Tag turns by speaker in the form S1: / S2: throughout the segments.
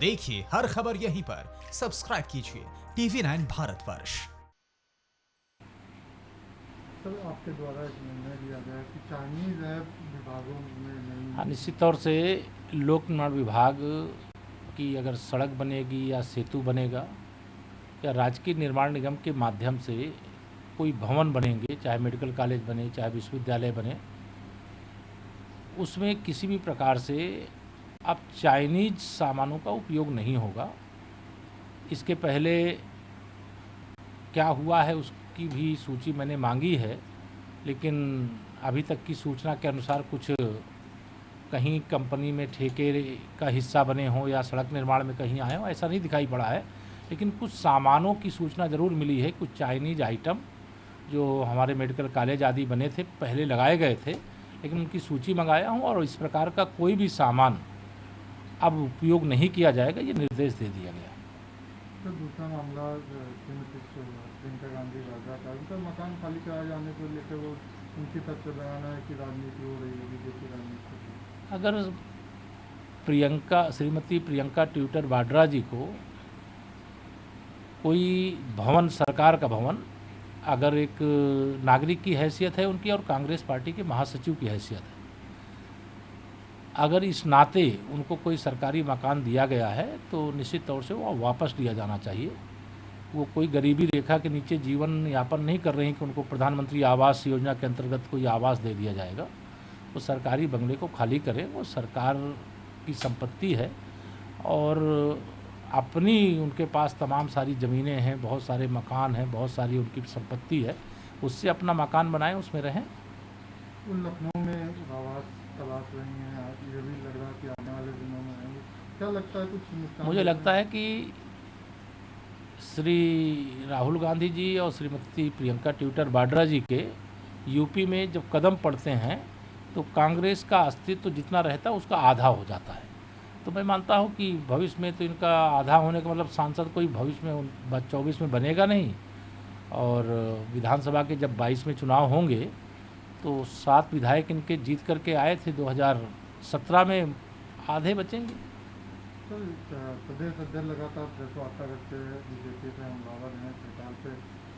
S1: देखिए हर खबर यहीं पर। सब्सक्राइब कीजिए TV9 भारतवर्ष।
S2: सर, आपके द्वारा एक निर्णय लिया गया कि चाइनीज ऐप विभागों में नहीं।
S3: हाँ, निश्चित तौर से लोक निर्माण विभाग की अगर सड़क बनेगी या सेतु बनेगा या राजकीय निर्माण निगम के माध्यम से कोई भवन बनेंगे, चाहे मेडिकल कॉलेज बने, चाहे विश्वविद्यालय बने, उसमें किसी भी प्रकार से अब चाइनीज सामानों का उपयोग नहीं होगा। इसके पहले क्या हुआ है उसकी भी सूची मैंने मांगी है, लेकिन अभी तक की सूचना के अनुसार कुछ कहीं कंपनी में ठेके का हिस्सा बने हों या सड़क निर्माण में कहीं आए हों, ऐसा नहीं दिखाई पड़ा है। लेकिन कुछ सामानों की सूचना ज़रूर मिली है, कुछ चाइनीज आइटम जो हमारे मेडिकल कॉलेज आदि बने थे पहले लगाए गए थे, लेकिन उनकी सूची मंगाया हूँ और इस प्रकार का कोई भी सामान अब उपयोग नहीं किया जाएगा, ये निर्देश दे दिया गया।
S2: तो दूसरा मामला श्रीमती प्रियंका गांधी वाड्रा का, उनका मकान खाली कराए जाने को लेकर वो उनकी तरफ से बयान है कि राजनीति हो रही है, बीजेपी राजनीति।
S3: अगर श्रीमती प्रियंका ट्विटर वाड्रा जी को कोई भवन, सरकार का भवन, अगर एक नागरिक की हैसियत है उनकी और कांग्रेस पार्टी के महासचिव की हैसियत है, अगर इस नाते उनको कोई सरकारी मकान दिया गया है तो निश्चित तौर से वो वापस लिया जाना चाहिए। वो कोई गरीबी रेखा के नीचे जीवन यापन नहीं कर रहे हैं कि उनको प्रधानमंत्री आवास योजना के अंतर्गत कोई आवास दे दिया जाएगा। वो सरकारी बंगले को खाली करें, वो सरकार की संपत्ति है और अपनी उनके पास तमाम सारी ज़मीनें हैं, बहुत सारे मकान हैं, बहुत सारी उनकी संपत्ति है, उससे अपना मकान बनाएं, उसमें रहें।
S2: उन लखनऊ में आवास तलाश रही हैं, ये भी लग रहा है कि आने वाले दिनों में आएंगे। क्या लगता है कुछ?
S3: मुझे लगता है कि श्री राहुल गांधी जी और श्रीमती प्रियंका ट्विटर वाड्रा जी के यूपी में जब कदम पड़ते हैं तो कांग्रेस का अस्तित्व जितना रहता है उसका आधा हो जाता है। तो मैं मानता हूं कि भविष्य में तो इनका आधा होने का मतलब सांसद कोई भविष्य में 24 में बनेगा नहीं, और विधानसभा के जब 22 में चुनाव होंगे तो 7 विधायक इनके जीत करके आए थे 2017 में, आधे बचेंगे।
S2: तो प्रदेश अध्यक्ष लगातार प्रेस वार्ता करते हैं, बीजेपी से हमलावर हैं सरकार पे,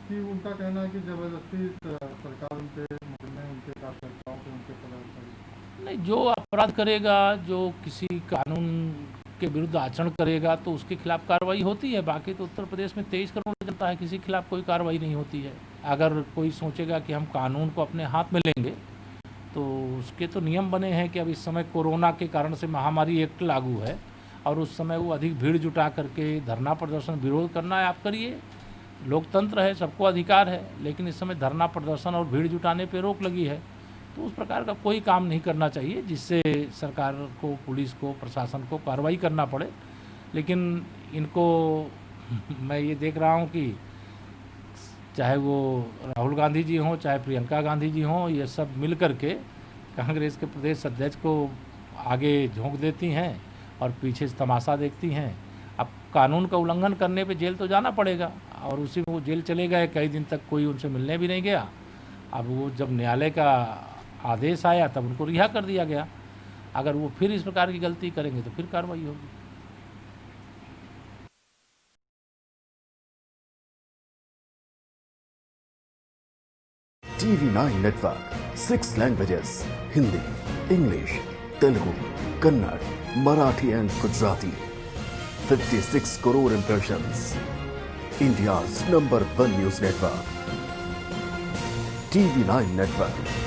S2: कि उनका कहना है कि जबरदस्ती सरकार उनके मुकदमे, उनके कार्यकर्ताओं पे, उनके पदाधिकारी।
S3: नहीं, जो अपराध करेगा, जो किसी कानून के विरुद्ध आचरण करेगा तो उसके खिलाफ कार्रवाई होती है। बाकी तो उत्तर प्रदेश में 23 करोड़ जनता है, किसी के खिलाफ कोई कार्रवाई नहीं होती है। अगर कोई सोचेगा कि हम कानून को अपने हाथ में लेंगे तो उसके तो नियम बने हैं कि अब इस समय कोरोना के कारण से महामारी एक्ट लागू है और उस समय वो अधिक भीड़ जुटा करके धरना प्रदर्शन विरोध करना है, आप करिए, लोकतंत्र है, सबको अधिकार है। लेकिन इस समय धरना प्रदर्शन और भीड़ जुटाने पे रोक लगी है, तो उस प्रकार का कोई काम नहीं करना चाहिए जिससे सरकार को, पुलिस को, प्रशासन को कार्रवाई करना पड़े। लेकिन इनको मैं ये देख रहा हूँ कि चाहे वो राहुल गांधी जी हों, चाहे प्रियंका गांधी जी हों, ये सब मिल कर के कांग्रेस के प्रदेश अध्यक्ष को आगे झोंक देती हैं और पीछे से तमाशा देखती हैं। अब कानून का उल्लंघन करने पे जेल तो जाना पड़ेगा और उसी में वो जेल चले गए, कई दिन तक कोई उनसे मिलने भी नहीं गया। अब वो जब न्यायालय का आदेश आया तब उनको रिहा कर दिया गया। अगर वो फिर इस प्रकार की गलती करेंगे तो फिर कार्रवाई होगी।
S4: TV9 Network, 6 languages, Hindi, English, Telugu, Kannada, Marathi and Gujarati. 56 crore impressions. India's #1 news network. TV9 Network.